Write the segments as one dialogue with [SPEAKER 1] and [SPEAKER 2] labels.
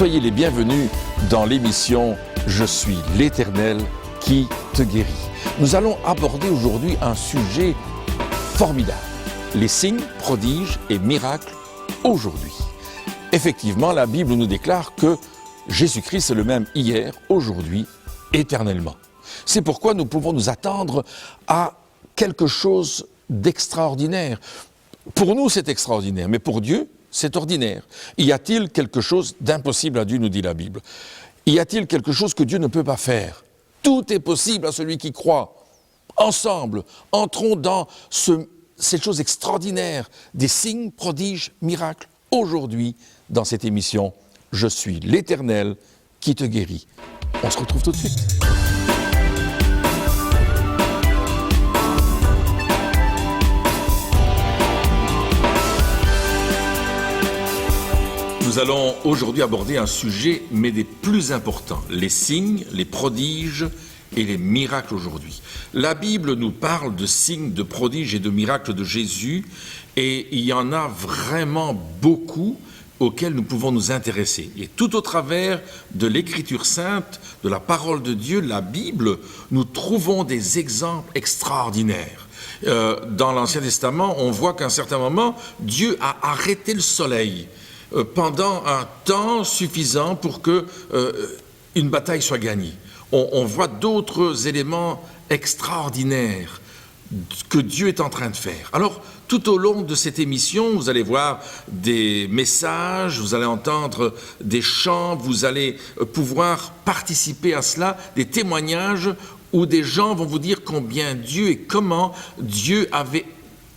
[SPEAKER 1] Soyez les bienvenus dans l'émission « Je suis l'Éternel qui te guérit ». Nous allons aborder aujourd'hui un sujet formidable, les signes, prodiges et miracles aujourd'hui. Effectivement, la Bible nous déclare que Jésus-Christ est le même hier, aujourd'hui, éternellement. C'est pourquoi nous pouvons nous attendre à quelque chose d'extraordinaire. Pour nous, c'est extraordinaire, mais pour Dieu, c'est ordinaire. Y a-t-il quelque chose d'impossible à Dieu, nous dit la Bible? Y a-t-il quelque chose que Dieu ne peut pas faire? Tout est possible à celui qui croit. Ensemble, entrons dans cette chose extraordinaire des signes, prodiges, miracles, aujourd'hui, dans cette émission « Je suis l'Éternel qui te guérit ». On se retrouve tout de suite. Nous allons aujourd'hui aborder un sujet, mais des plus importants, les signes, les prodiges et les miracles aujourd'hui. La Bible nous parle de signes, de prodiges et de miracles de Jésus, et il y en a vraiment beaucoup auxquels nous pouvons nous intéresser. Et tout au travers de l'Écriture sainte, de la parole de Dieu, la Bible, nous trouvons des exemples extraordinaires. Dans l'Ancien Testament, on voit qu'à un certain moment, Dieu a arrêté le soleil pendant un temps suffisant pour que une bataille soit gagnée. On voit d'autres éléments extraordinaires que Dieu est en train de faire. Alors, tout au long de cette émission, vous allez voir des messages, vous allez entendre des chants, vous allez pouvoir participer à cela, des témoignages où des gens vont vous dire combien Dieu et comment Dieu avait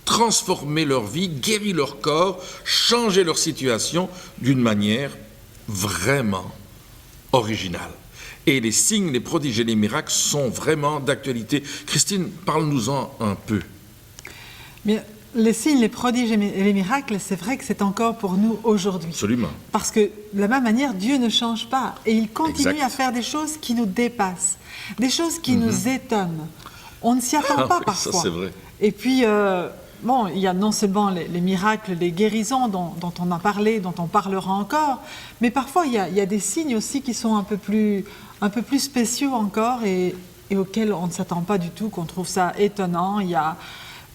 [SPEAKER 1] transformer leur vie, guérir leur corps, changer leur situation d'une manière vraiment originale. Et les signes, les prodiges et les miracles sont vraiment d'actualité. Christine, parle-nous-en un peu.
[SPEAKER 2] Bien, les signes, les prodiges et les miracles, c'est vrai que c'est encore pour nous aujourd'hui.
[SPEAKER 1] Absolument.
[SPEAKER 2] Parce que de la même manière, Dieu ne change pas et il continue
[SPEAKER 1] Exact.
[SPEAKER 2] à faire des choses qui nous dépassent, des choses qui nous étonnent. On ne s'y attend pas parfois.
[SPEAKER 1] Ça, c'est vrai.
[SPEAKER 2] Et puis, bon, il y a non seulement les miracles, les guérisons dont on a parlé, dont on parlera encore, mais parfois il y a des signes aussi qui sont un peu plus spéciaux encore et auxquels on ne s'attend pas du tout, qu'on trouve ça étonnant.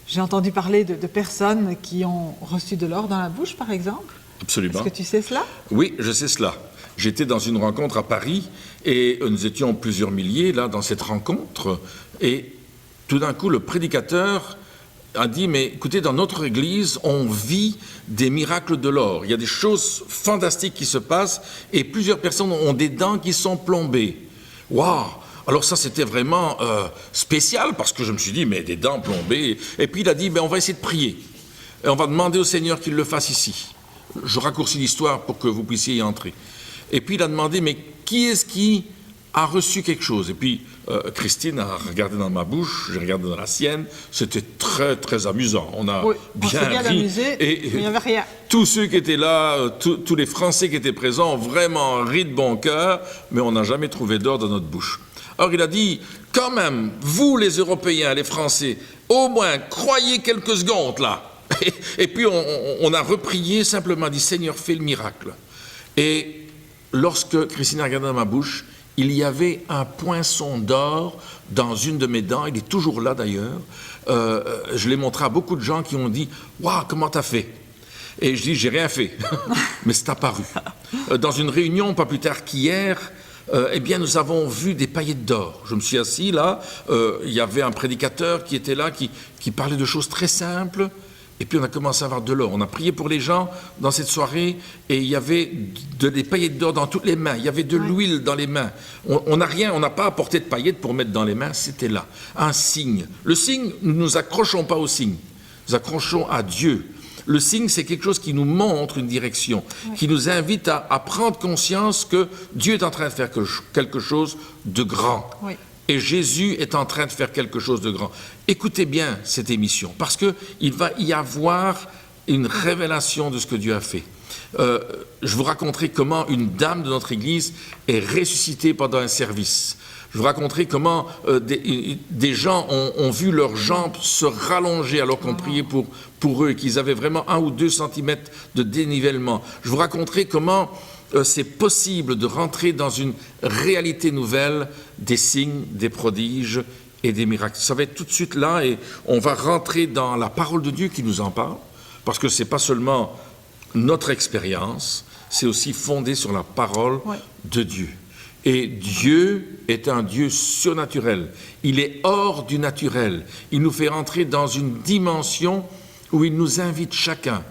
[SPEAKER 2] J'ai entendu parler de personnes qui ont reçu de l'or dans la bouche, par exemple.
[SPEAKER 1] Absolument.
[SPEAKER 2] Est-ce que tu sais cela?
[SPEAKER 1] Oui, je sais cela. J'étais dans une rencontre à Paris et nous étions plusieurs milliers là dans cette rencontre et tout d'un coup le prédicateur a dit, mais écoutez, dans notre église, on vit des miracles de l'or. Il y a des choses fantastiques qui se passent et plusieurs personnes ont des dents qui sont plombées. Waouh! Alors ça, c'était vraiment spécial parce que je me suis dit, mais des dents plombées. Et puis il a dit, on va essayer de prier. Et on va demander au Seigneur qu'il le fasse ici. Je raccourcis l'histoire pour que vous puissiez y entrer. Et puis il a demandé, mais qui est-ce qui a reçu quelque chose? Et puis Christine a regardé dans ma bouche, j'ai regardé dans la sienne, c'était très très amusant. On a bien ri.
[SPEAKER 2] Amusé,
[SPEAKER 1] et
[SPEAKER 2] mais il n'y avait rien.
[SPEAKER 1] Tous ceux qui étaient là, tous les Français qui étaient présents ont vraiment ri de bon cœur, mais on n'a jamais trouvé d'or dans notre bouche. Alors il a dit, quand même, vous les Européens, les Français, au moins croyez quelques secondes là. Et puis on a reprié, simplement dit, Seigneur, fais le miracle. Et lorsque Christine a regardé dans ma bouche, il y avait un poinçon d'or dans une de mes dents, il est toujours là d'ailleurs. Je l'ai montré à beaucoup de gens qui ont dit « Waouh, comment t'as fait ?» Et je dis « J'ai rien fait, mais c'est apparu. » Dans une réunion, pas plus tard qu'hier, eh bien, nous avons vu des paillettes d'or. Je me suis assis là, il y avait un prédicateur qui était là, qui parlait de choses très simples. Et puis on a commencé à avoir de l'or. On a prié pour les gens dans cette soirée et il y avait des paillettes d'or dans toutes les mains. Il y avait de l'huile dans les mains. On n'a pas apporté de paillettes pour mettre dans les mains, c'était là. Un signe. Le signe, nous ne nous accrochons pas au signe. Nous accrochons à Dieu. Le signe, c'est quelque chose qui nous montre une direction, qui nous invite à prendre conscience que Dieu est en train de faire quelque chose de grand. Oui. Et Jésus est en train de faire quelque chose de grand. Écoutez bien cette émission, parce qu'il va y avoir une révélation de ce que Dieu a fait. Je vous raconterai comment une dame de notre église est ressuscitée pendant un service. Je vous raconterai comment des gens ont vu leurs jambes se rallonger alors qu'on priait pour eux et qu'ils avaient vraiment 1 ou 2 centimètres de dénivellement. Je vous raconterai comment c'est possible de rentrer dans une réalité nouvelle des signes, des prodiges et des miracles. Ça va être tout de suite là et on va rentrer dans la parole de Dieu qui nous en parle, parce que ce n'est pas seulement notre expérience, c'est aussi fondé sur la parole de Dieu. Et Dieu est un Dieu surnaturel. Il est hors du naturel. Il nous fait rentrer dans une dimension où il nous invite chacun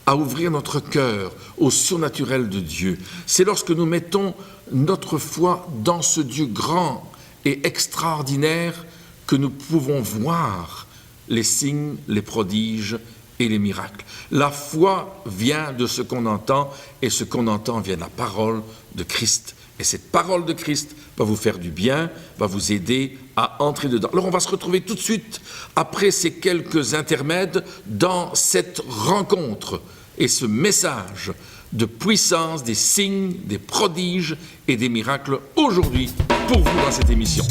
[SPEAKER 1] à ouvrir notre cœur au surnaturel de Dieu. C'est lorsque nous mettons notre foi dans ce Dieu grand et extraordinaire que nous pouvons voir les signes, les prodiges et les miracles. La foi vient de ce qu'on entend, et ce qu'on entend vient de la parole de Christ. Et cette parole de Christ va vous faire du bien, va vous aider à entrer dedans. Alors on va se retrouver tout de suite, après ces quelques intermèdes, dans cette rencontre et ce message de puissance, des signes, des prodiges et des miracles aujourd'hui pour vous dans cette émission.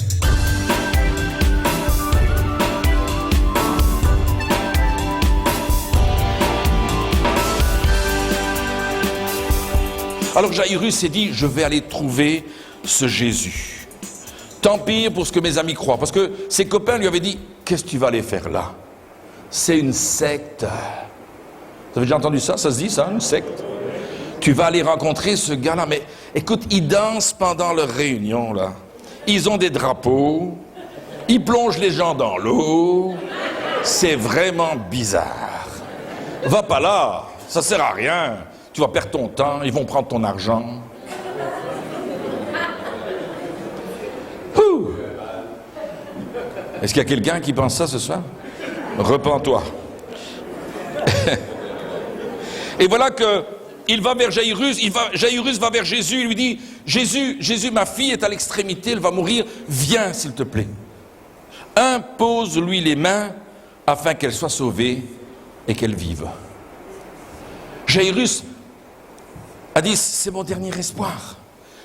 [SPEAKER 1] Alors Jaïrus s'est dit, je vais aller trouver ce Jésus. Tant pis pour ce que mes amis croient, parce que ses copains lui avaient dit, qu'est-ce que tu vas aller faire là? C'est une secte. Vous avez déjà entendu ça? Ça se dit ça, une secte? Tu vas aller rencontrer ce gars-là, mais écoute, ils dansent pendant leur réunion là. Ils ont des drapeaux, ils plongent les gens dans l'eau. C'est vraiment bizarre. Va pas là, ça sert à rien. Tu vas perdre ton temps, ils vont prendre ton argent. Ouh. Est-ce qu'il y a quelqu'un qui pense ça ce soir? Repens-toi. Et voilà que il va vers Jaïrus, Jaïrus va vers Jésus, il lui dit, Jésus, ma fille est à l'extrémité, elle va mourir, viens s'il te plaît. Impose-lui les mains afin qu'elle soit sauvée et qu'elle vive. Jaïrus a dit, c'est mon dernier espoir.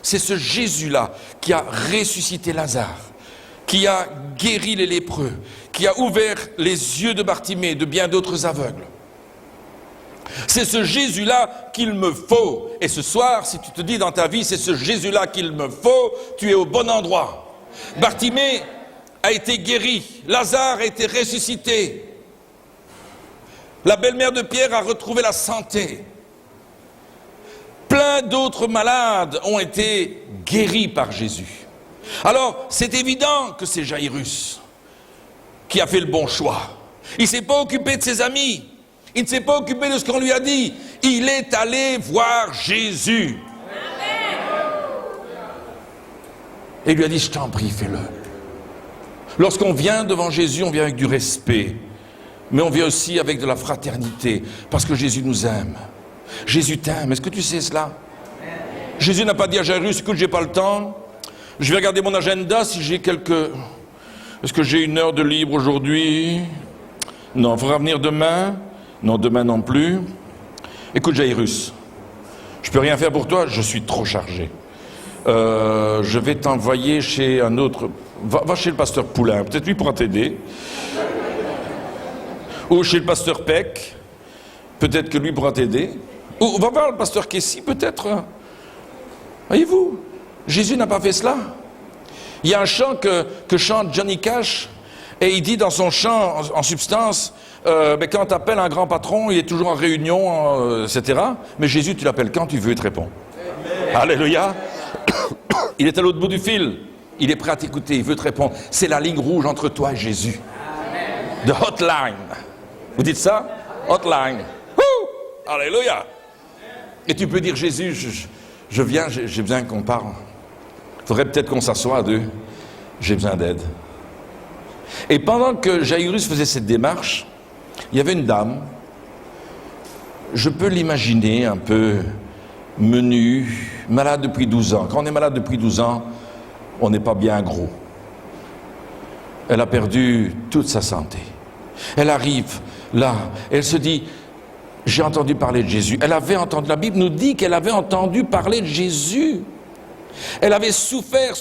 [SPEAKER 1] C'est ce Jésus-là qui a ressuscité Lazare, qui a guéri les lépreux, qui a ouvert les yeux de Bartimée et de bien d'autres aveugles. C'est ce Jésus-là qu'il me faut. Et ce soir, si tu te dis dans ta vie, c'est ce Jésus-là qu'il me faut, tu es au bon endroit. Bartimée a été guéri, Lazare a été ressuscité. La belle-mère de Pierre a retrouvé la santé. Plein d'autres malades ont été guéris par Jésus. Alors, c'est évident que c'est Jaïrus qui a fait le bon choix. Il ne s'est pas occupé de ses amis. Il ne s'est pas occupé de ce qu'on lui a dit. Il est allé voir Jésus. Et il lui a dit, je t'en prie, fais-le. Lorsqu'on vient devant Jésus, on vient avec du respect. Mais on vient aussi avec de la fraternité. Parce que Jésus nous aime. Jésus t'aime. Est-ce que tu sais cela? Jésus n'a pas dit à Jaïrus, écoute, j'ai pas le temps. Je vais regarder mon agenda si j'ai quelques... Est-ce que j'ai une heure de libre aujourd'hui? Non, il faudra venir demain. Non, demain non plus. Écoute Jaïrus, je peux rien faire pour toi, je suis trop chargé. Je vais t'envoyer chez un autre... Va chez le pasteur Poulain, peut-être lui pourra t'aider. Ou chez le pasteur Peck, peut-être que lui pourra t'aider. Ou va voir le pasteur Kessy, peut-être. Voyez-vous, Jésus n'a pas fait cela. Il y a un chant que chante Johnny Cash, et il dit dans son chant, en substance, quand tu appelles un grand patron, il est toujours en réunion, etc. Mais Jésus, tu l'appelles quand tu veux, il te répond. Amen. Alléluia. Il est à l'autre bout du fil. Il est prêt à t'écouter, il veut te répondre. C'est la ligne rouge entre toi et Jésus. The hotline. Vous dites ça? Hotline. Woo! Alléluia. Et tu peux dire, Jésus, je viens, j'ai besoin qu'on parle. Il faudrait peut-être qu'on s'assoie à deux. J'ai besoin d'aide. Et pendant que Jaïrus faisait cette démarche, il y avait une dame, je peux l'imaginer un peu menue, malade depuis 12 ans. Quand on est malade depuis 12 ans, on n'est pas bien gros. Elle a perdu toute sa santé. Elle arrive là, elle se dit, j'ai entendu parler de Jésus. Elle avait entendu, la Bible nous dit qu'elle avait entendu parler de Jésus. Elle avait souffert,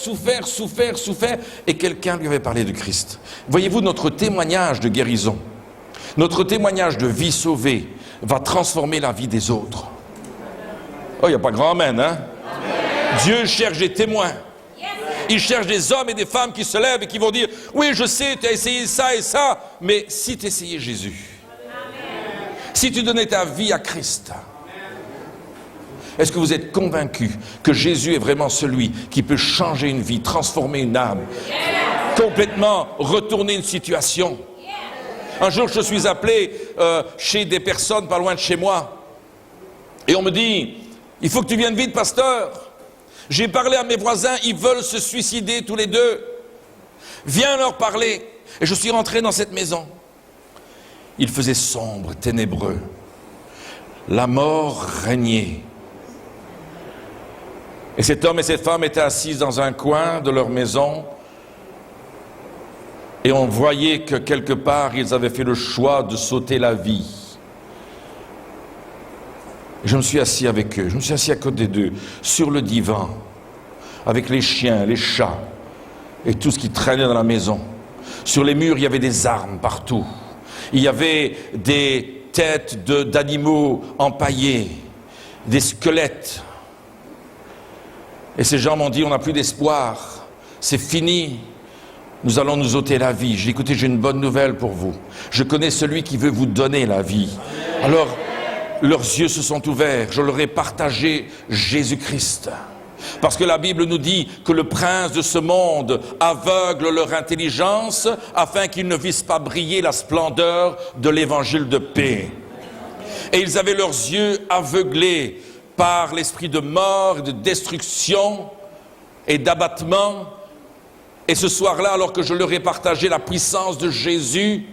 [SPEAKER 1] et quelqu'un lui avait parlé de Christ. Voyez-vous, notre témoignage de guérison, notre témoignage de vie sauvée va transformer la vie des autres. Oh, il n'y a pas grand amen, hein? Dieu cherche des témoins. Il cherche des hommes et des femmes qui se lèvent et qui vont dire, oui, je sais, tu as essayé ça et ça, mais si tu essayais Jésus, si tu donnais ta vie à Christ, est-ce que vous êtes convaincu que Jésus est vraiment celui qui peut changer une vie, transformer une âme, complètement retourner une situation? Un jour, je suis appelé chez des personnes pas loin de chez moi, et on me dit, il faut que tu viennes vite, pasteur. J'ai parlé à mes voisins, ils veulent se suicider tous les deux. Viens leur parler. Et je suis rentré dans cette maison. Il faisait sombre, ténébreux. La mort régnait. Et cet homme et cette femme étaient assis dans un coin de leur maison. Et on voyait que quelque part, ils avaient fait le choix de sauter la vie. Je me suis assis avec eux, je me suis assis à côté d'eux, sur le divan, avec les chiens, les chats, et tout ce qui traînait dans la maison. Sur les murs, il y avait des armes partout. Il y avait des têtes d'animaux empaillées, des squelettes. Et ces gens m'ont dit, on n'a plus d'espoir, c'est fini, nous allons nous ôter la vie. J'ai dit, écoutez, j'ai une bonne nouvelle pour vous. Je connais celui qui veut vous donner la vie. Alors, leurs yeux se sont ouverts, je leur ai partagé Jésus-Christ. Parce que la Bible nous dit que le prince de ce monde aveugle leur intelligence afin qu'ils ne vissent pas briller la splendeur de l'évangile de paix. Et ils avaient leurs yeux aveuglés par l'esprit de mort, de destruction et d'abattement. Et ce soir-là, alors que je leur ai partagé la puissance de Jésus,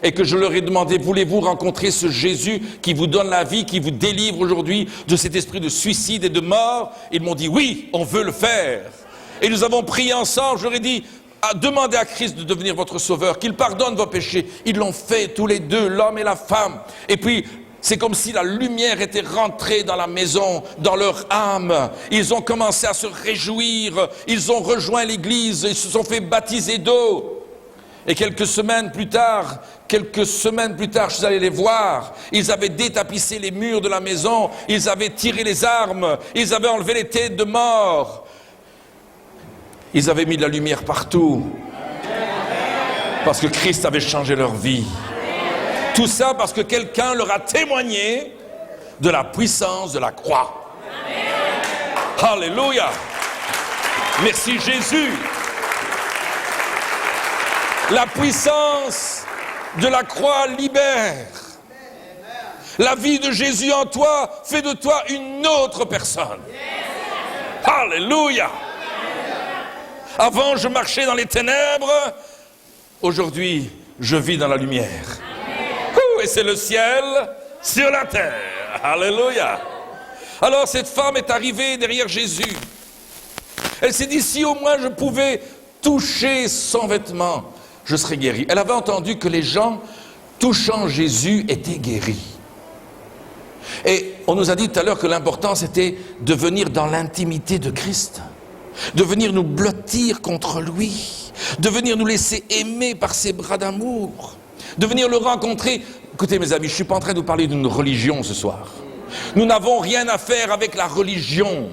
[SPEAKER 1] et que je leur ai demandé, voulez-vous rencontrer ce Jésus qui vous donne la vie, qui vous délivre aujourd'hui de cet esprit de suicide et de mort? Ils m'ont dit, oui, on veut le faire. Et nous avons prié ensemble, je leur ai dit, demandez à Christ de devenir votre sauveur, qu'il pardonne vos péchés. Ils l'ont fait tous les deux, l'homme et la femme. Et puis, c'est comme si la lumière était rentrée dans la maison, dans leur âme. Ils ont commencé à se réjouir, ils ont rejoint l'église, ils se sont fait baptiser d'eau. Et quelques semaines plus tard, je suis allé les voir. Ils avaient détapissé les murs de la maison, ils avaient tiré les armes, ils avaient enlevé les têtes de mort. Ils avaient mis de la lumière partout. Parce que Christ avait changé leur vie. Tout ça parce que quelqu'un leur a témoigné de la puissance de la croix. Alléluia. Merci Jésus. La puissance de la croix libère. La vie de Jésus en toi fait de toi une autre personne. Alléluia. Avant, je marchais dans les ténèbres. Aujourd'hui, je vis dans la lumière. Et c'est le ciel sur la terre. Alléluia. Alors cette femme est arrivée derrière Jésus. Elle s'est dit, si au moins je pouvais toucher son vêtement, je serais guéri. Elle avait entendu que les gens touchant Jésus étaient guéris. Et on nous a dit tout à l'heure que l'important c'était de venir dans l'intimité de Christ, de venir nous blottir contre lui, de venir nous laisser aimer par ses bras d'amour, de venir le rencontrer. Écoutez mes amis, je ne suis pas en train de vous parler d'une religion ce soir. Nous n'avons rien à faire avec la religion.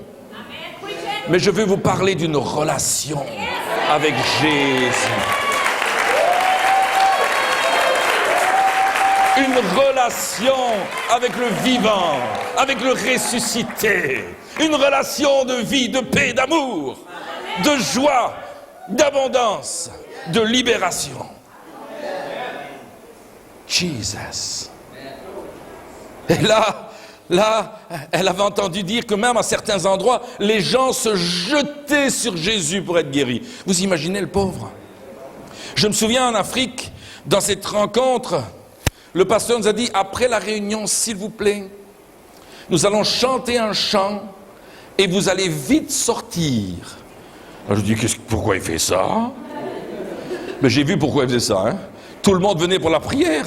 [SPEAKER 1] Mais je veux vous parler d'une relation avec Jésus. Une relation avec le vivant, avec le ressuscité. Une relation de vie, de paix, d'amour, de joie, d'abondance, de libération. Jesus. Et là, elle avait entendu dire que même à certains endroits, les gens se jetaient sur Jésus pour être guéris. Vous imaginez le pauvre? Je me souviens en Afrique, dans cette rencontre, le pasteur nous a dit, après la réunion, s'il vous plaît, nous allons chanter un chant et vous allez vite sortir. Alors je dis, pourquoi il fait ça? Mais j'ai vu pourquoi il faisait ça. Hein? Tout le monde venait pour la prière.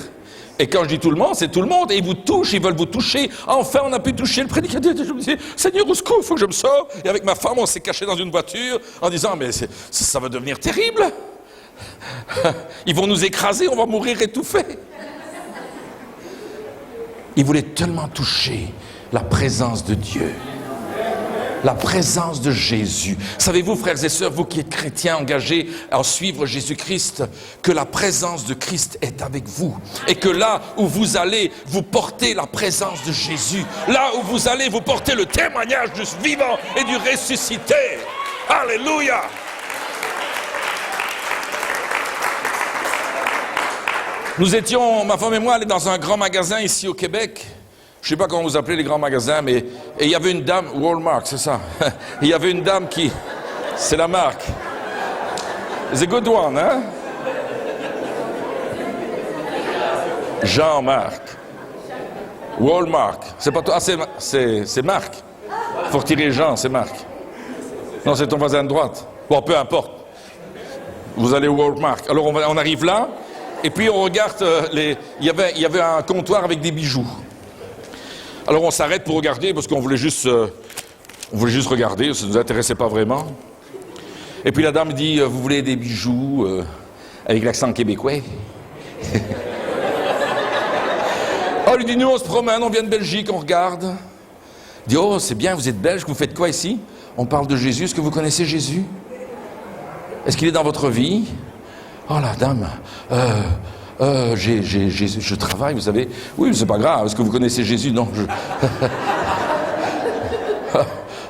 [SPEAKER 1] Et quand je dis tout le monde, c'est tout le monde. Et ils vous touchent, ils veulent vous toucher. Enfin, on a pu toucher le prédicateur. Je me dis, Seigneur, au secours, il faut que je me sorte. Et avec ma femme, on s'est caché dans une voiture en disant, mais ça va devenir terrible. Ils vont nous écraser, on va mourir étouffés. Ils voulaient tellement toucher la présence de Dieu. La présence de Jésus. Savez-vous, frères et sœurs, vous qui êtes chrétiens engagés à suivre Jésus-Christ, que la présence de Christ est avec vous. Et que là où vous allez, vous portez la présence de Jésus. Là où vous allez, vous portez le témoignage du vivant et du ressuscité. Alléluia! Nous étions, ma femme et moi, allés dans un grand magasin ici au Québec. Je ne sais pas comment vous appelez les grands magasins, mais et il y avait une dame, Walmart, c'est ça. Il y avait une dame qui, c'est la marque. It's a good one, hein? Jean-Marc. Walmart. C'est pas toi, ah, c'est Marc. Faut retirer Jean, c'est Marc. Non, c'est ton voisin de droite. Bon, peu importe. Vous allez au Walmart. Alors on arrive là, et puis on regarde il y avait un comptoir avec des bijoux. Alors on s'arrête pour regarder parce qu'on voulait juste regarder, ça ne nous intéressait pas vraiment. Et puis la dame dit, vous voulez des bijoux avec l'accent québécois? Oh, elle dit, nous on se promène, on vient de Belgique, on regarde. Elle dit, oh c'est bien, vous êtes belge, vous faites quoi ici? On parle de Jésus, est-ce que vous connaissez Jésus? Est-ce qu'il est dans votre vie? Oh la dame, je travaille, vous savez. Oui, mais c'est pas grave. Est-ce que vous connaissez Jésus? Non.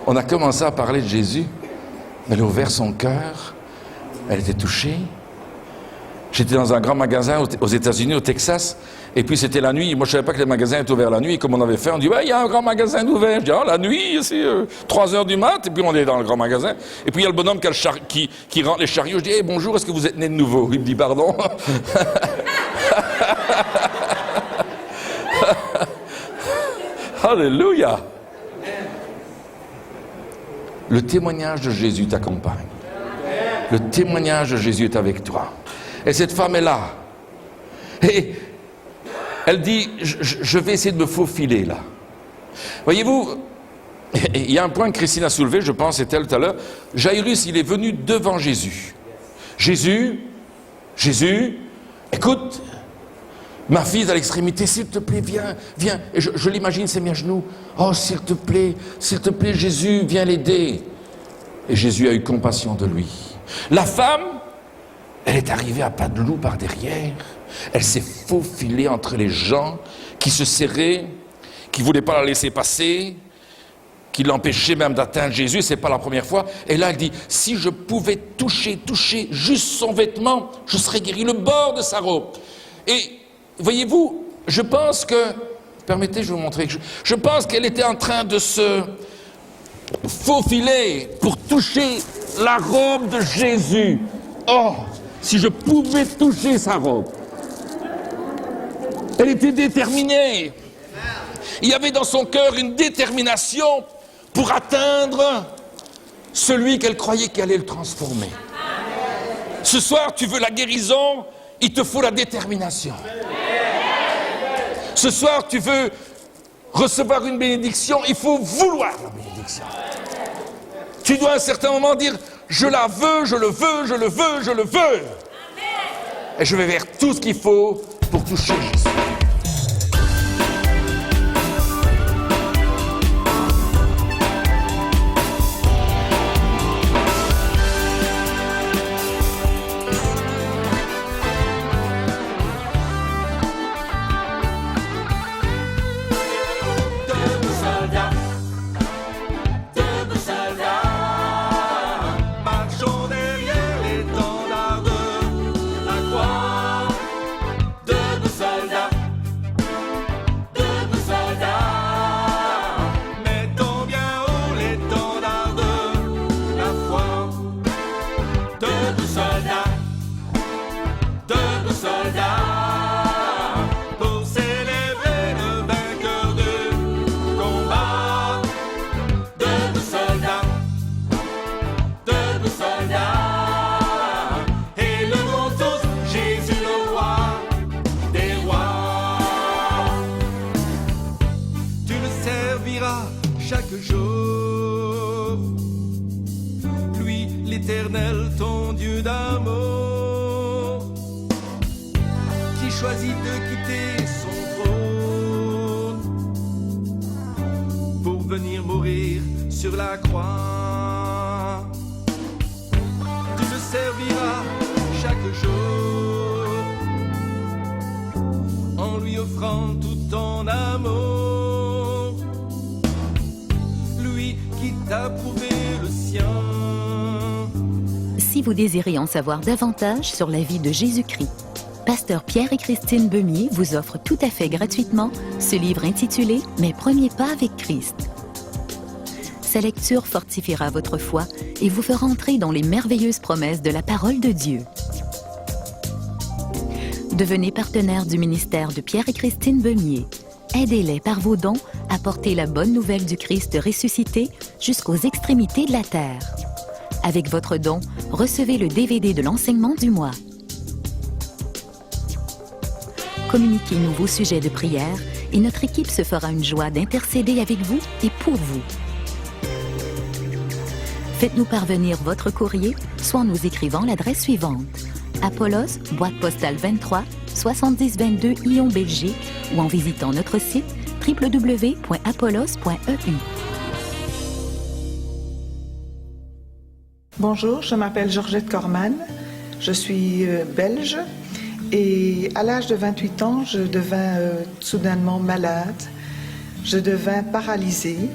[SPEAKER 1] On a commencé à parler de Jésus. Elle a ouvert son cœur. Elle était touchée. J'étais dans un grand magasin aux États-Unis, au Texas. Et puis c'était la nuit. Moi, je ne savais pas que les magasins étaient ouverts la nuit. Comme on avait fait, on dit, il y a un grand magasin ouvert. Je dis, la nuit, c'est 3 heures du mat. Et puis on est dans le grand magasin. Et puis il y a le bonhomme qui rentre les chariots. Je dis, bonjour, est-ce que vous êtes né de nouveau? Il me dit, pardon. Alléluia. Le témoignage de Jésus t'accompagne. Le témoignage de Jésus est avec toi. Et cette femme est là. Et elle dit, je vais essayer de me faufiler là. Voyez-vous, il y a un point que Christine a soulevé, je pense, c'était tout à l'heure. Jairus, il est venu devant Jésus. Jésus, écoute, ma fille est à l'extrémité, s'il te plaît, viens. Et je l'imagine, c'est mis à genoux. Oh, s'il te plaît, Jésus, viens l'aider. Et Jésus a eu compassion de lui. La femme, elle est arrivée à pas de loup par derrière. Elle s'est faufilée entre les gens qui se serraient, qui ne voulaient pas la laisser passer, qui l'empêchaient même d'atteindre Jésus. C'est pas la première fois. Et là, elle dit, si je pouvais toucher juste son vêtement, je serais guéri, le bord de sa robe. Et voyez-vous, je pense que, permettez, je vais vous montrer, je pense qu'elle était en train de se faufiler pour toucher la robe de Jésus. Oh, si je pouvais toucher sa robe. Elle était déterminée. Il y avait dans son cœur une détermination pour atteindre celui qu'elle croyait qui allait le transformer. Ce soir, tu veux la guérison, il te faut la détermination. Ce soir, tu veux recevoir une bénédiction, il faut vouloir la bénédiction. Tu dois à un certain moment dire, je la veux, je le veux, je le veux, je le veux. Et je vais faire tout ce qu'il faut pour toucher Jésus.
[SPEAKER 3] Chaque jour, lui l'Éternel, ton Dieu d'amour, qui choisit de quitter son trône pour venir mourir sur la croix. Tu me serviras chaque jour en lui offrant tout ton amour. Lui qui t'a prouvé le sien.
[SPEAKER 4] Si vous désirez en savoir davantage sur la vie de Jésus-Christ, Pasteur Pierre et Christine Beumier vous offrent tout à fait gratuitement ce livre intitulé « Mes premiers pas avec Christ ». Sa lecture fortifiera votre foi et vous fera entrer dans les merveilleuses promesses de la parole de Dieu. Devenez partenaire du ministère de Pierre et Christine Beumier. Aidez-les par vos dons à porter la bonne nouvelle du Christ ressuscité jusqu'aux extrémités de la terre. Avec votre don, recevez le DVD de l'enseignement du mois. Communiquez-nous vos sujets de prière et notre équipe se fera une joie d'intercéder avec vous et pour vous. Faites-nous parvenir votre courrier, soit en nous écrivant l'adresse suivante: Apollos, boîte postale 23, 7022 Lyon, Belgique, ou en visitant notre site www.apollos.eu.
[SPEAKER 5] Bonjour, je m'appelle Georgette Corman, je suis belge et à l'âge de 28 ans, je devins soudainement malade, je devins paralysée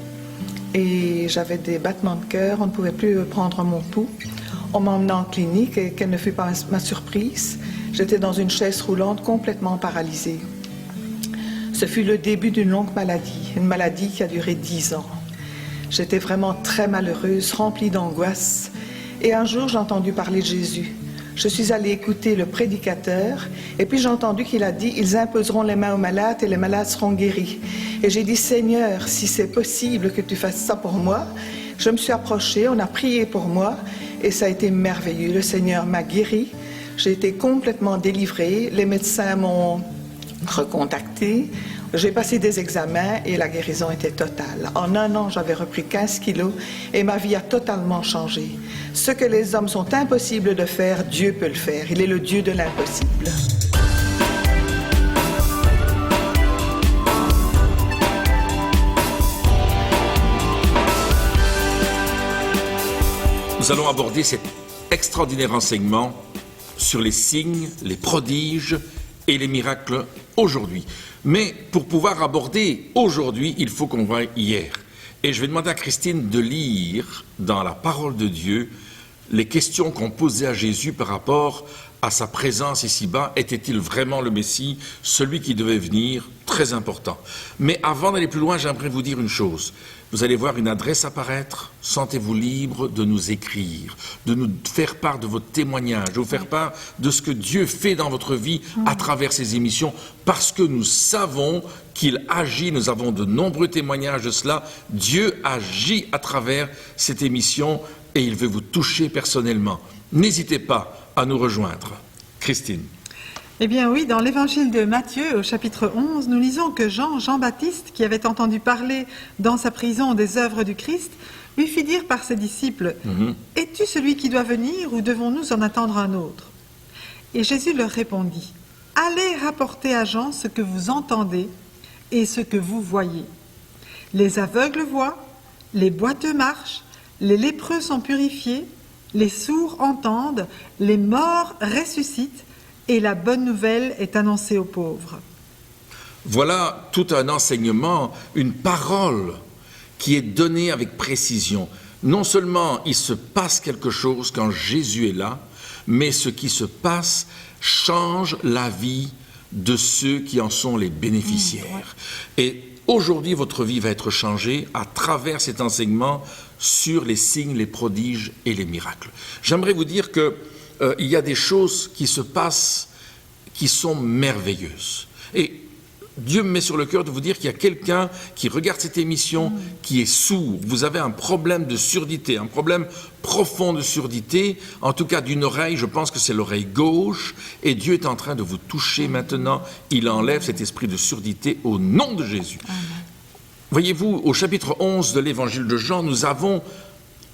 [SPEAKER 5] et j'avais des battements de cœur, on ne pouvait plus prendre mon pouls. On m'a emmenée en clinique et quelle ne fut pas ma surprise, j'étais dans une chaise roulante complètement paralysée. Ce fut le début d'une longue maladie, une maladie qui a duré 10 ans. J'étais vraiment très malheureuse, remplie d'angoisse. Et un jour, j'ai entendu parler de Jésus. Je suis allée écouter le prédicateur et puis j'ai entendu qu'il a dit « Ils imposeront les mains aux malades et les malades seront guéris ». Et j'ai dit « Seigneur, si c'est possible que tu fasses ça pour moi », je me suis approchée, on a prié pour moi et ça a été merveilleux. Le Seigneur m'a guérie, j'ai été complètement délivrée, les médecins m'ont recontactée. J'ai passé des examens et la guérison était totale. En un an, j'avais repris 15 kilos et ma vie a totalement changé. Ce que les hommes sont impossibles de faire, Dieu peut le faire. Il est le Dieu de l'impossible.
[SPEAKER 1] Nous allons aborder cet extraordinaire enseignement sur les signes, les prodiges et les miracles aujourd'hui. Mais pour pouvoir aborder aujourd'hui, il faut qu'on voie hier. Et je vais demander à Christine de lire dans la parole de Dieu les questions qu'on posait à Jésus par rapport à sa présence ici-bas. Était-il vraiment le Messie, celui qui devait venir? Très important. Mais avant d'aller plus loin, j'aimerais vous dire une chose. Vous allez voir une adresse apparaître. Sentez-vous libre de nous écrire, de nous faire part de votre témoignage, de vous faire part de ce que Dieu fait dans votre vie à travers ces émissions, parce que nous savons qu'il agit. Nous avons de nombreux témoignages de cela. Dieu agit à travers cette émission et il veut vous toucher personnellement. N'hésitez pas à nous rejoindre. Christine.
[SPEAKER 2] Eh bien oui, dans l'évangile de Matthieu, au chapitre 11, nous lisons que Jean-Baptiste, qui avait entendu parler dans sa prison des œuvres du Christ, lui fit dire par ses disciples, « Es-tu celui qui doit venir ou devons-nous en attendre un autre ?» Et Jésus leur répondit, « Allez rapporter à Jean ce que vous entendez et ce que vous voyez. Les aveugles voient, les boiteux marchent, les lépreux sont purifiés, les sourds entendent, les morts ressuscitent, et la bonne nouvelle est annoncée aux pauvres. »
[SPEAKER 1] Voilà tout un enseignement, une parole qui est donnée avec précision. Non seulement il se passe quelque chose quand Jésus est là, mais ce qui se passe change la vie de ceux qui en sont les bénéficiaires. Et aujourd'hui, votre vie va être changée à travers cet enseignement sur les signes, les prodiges et les miracles. J'aimerais vous dire que il y a des choses qui se passent qui sont merveilleuses. Et Dieu me met sur le cœur de vous dire qu'il y a quelqu'un qui regarde cette émission qui est sourd. Vous avez un problème de surdité, un problème profond de surdité, en tout cas d'une oreille, je pense que c'est l'oreille gauche, et Dieu est en train de vous toucher maintenant. Il enlève cet esprit de surdité au nom de Jésus. Voyez-vous, au chapitre 11 de l'évangile de Jean, nous avons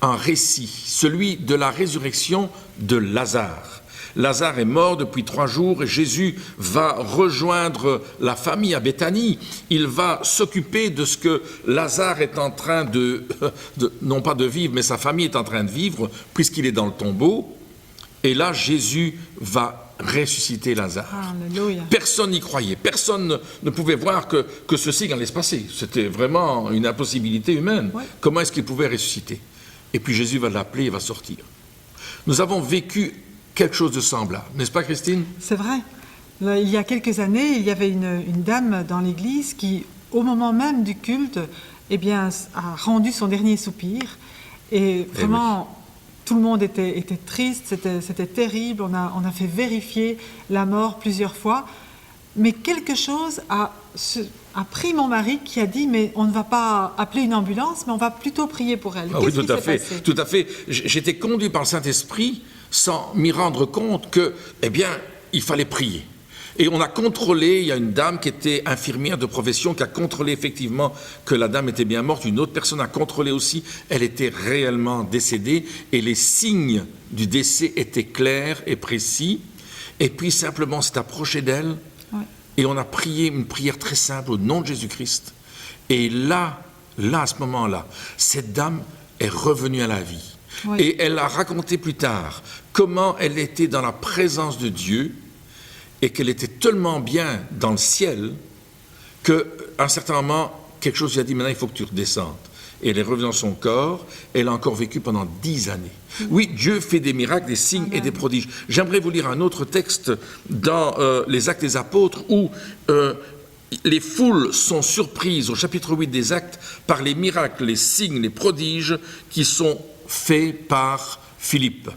[SPEAKER 1] un récit, celui de la résurrection de Lazare. Lazare est mort depuis 3 jours et Jésus va rejoindre la famille à Béthanie. Il va s'occuper de ce que Lazare est en train non pas de vivre, mais sa famille est en train de vivre, puisqu'il est dans le tombeau. Et là, Jésus va ressusciter Lazare.
[SPEAKER 2] Alléluia.
[SPEAKER 1] Personne n'y croyait. Personne ne pouvait voir que ce signe allait se passer. C'était vraiment une impossibilité humaine.
[SPEAKER 2] Ouais.
[SPEAKER 1] Comment est-ce qu'il pouvait ressusciter? Et puis Jésus va l'appeler et va sortir. Nous avons vécu quelque chose de semblable. N'est-ce pas, Christine?
[SPEAKER 2] C'est vrai. Là, il y a quelques années, il y avait une dame dans l'église qui, au moment même du culte, eh bien, a rendu son dernier soupir. Et vraiment... Tout le monde était triste, c'était terrible, on a fait vérifier la mort plusieurs fois. Mais quelque chose a pris mon mari qui a dit, mais on ne va pas appeler une ambulance, mais on va plutôt prier pour elle.
[SPEAKER 1] Ah oui, tout à fait. J'étais conduit par le Saint-Esprit sans m'y rendre compte que, eh bien, il fallait prier. Et on a contrôlé, il y a une dame qui était infirmière de profession qui a contrôlé effectivement que la dame était bien morte. Une autre personne a contrôlé aussi, elle était réellement décédée et les signes du décès étaient clairs et précis. Et puis simplement, on s'est approché d'elle et on a prié une prière très simple au nom de Jésus-Christ. Et là, à ce moment-là, cette dame est revenue à la vie. Oui. Et elle a raconté plus tard comment elle était dans la présence de Dieu et qu'elle était tellement bien dans le ciel qu'à un certain moment, quelque chose lui a dit, maintenant il faut que tu redescendes. Et elle est revenue dans son corps, elle a encore vécu pendant 10 années. Oui, Dieu fait des miracles, des signes et des prodiges. J'aimerais vous lire un autre texte dans les Actes des Apôtres où les foules sont surprises au chapitre 8 des Actes par les miracles, les signes, les prodiges qui sont faits par Philippe.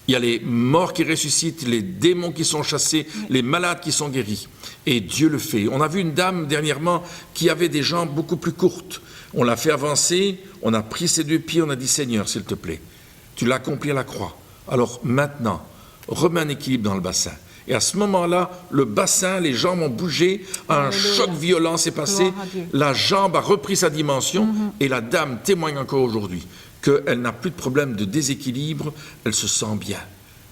[SPEAKER 1] Il y a les morts qui ressuscitent, les démons qui sont chassés, les malades qui sont guéris. Et Dieu le fait. On a vu une dame dernièrement qui avait des jambes beaucoup plus courtes. On l'a fait avancer, on a pris ses 2 pieds, on a dit « Seigneur, s'il te plaît, tu l'as accompli à la croix. Alors maintenant, remets un équilibre dans le bassin. » Et à ce moment-là, le bassin, les jambes ont bougé, un choc violent s'est passé, la jambe a repris sa dimension et la dame témoigne encore aujourd'hui qu'elle n'a plus de problème de déséquilibre, elle se sent bien.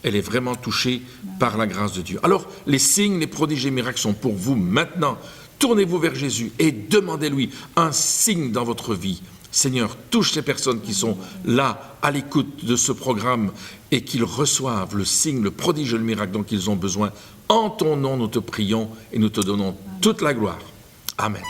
[SPEAKER 1] Elle est vraiment touchée par la grâce de Dieu. Alors, les signes, les prodiges et les miracles sont pour vous maintenant. Tournez-vous vers Jésus et demandez-lui un signe dans votre vie. Seigneur, touche ces personnes qui sont là, à l'écoute de ce programme et qu'ils reçoivent le signe, le prodige et le miracle dont ils ont besoin. En ton nom, nous te prions et nous te donnons toute la gloire. Amen.